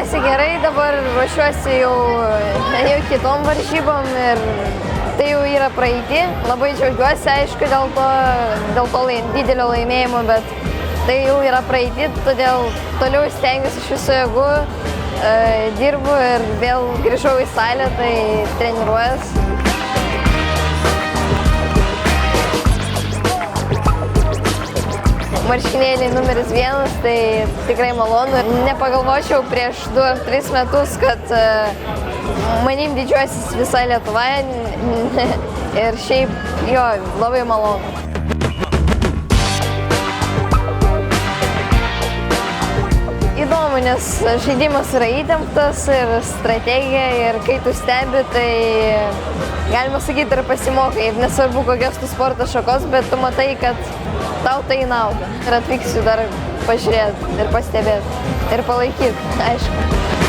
Jaučiuosi gerai, dabar ruošiuosi jau kitom varžybom ir tai jau yra praeiti. Labai džiaugiuosi, aišku, dėl to didelio laimėjimo, bet tai jau yra praeiti, todėl toliau stengiuosi iš visų jėgų, dirbu ir vėl grįžau į salę, tai treniruojuosi. Marškinėliai numeris 1, tai tikrai malonu. Nepagalvočiau prieš 2 ar 3 metus, kad manim didžiuosis visa Lietuva ir šiaip jo, labai malonu. Įdomu, nes žaidimas yra įtemptas ir strategija ir kai tu stebi, tai galima sakyti ir pasimokai. Ir nesvarbu kokios tu sporto šakos, bet tu matai, kad tau tai nauda. Ir atvyksiu dar pažiūrėti ir pastebėti ir palaikyti, aišku.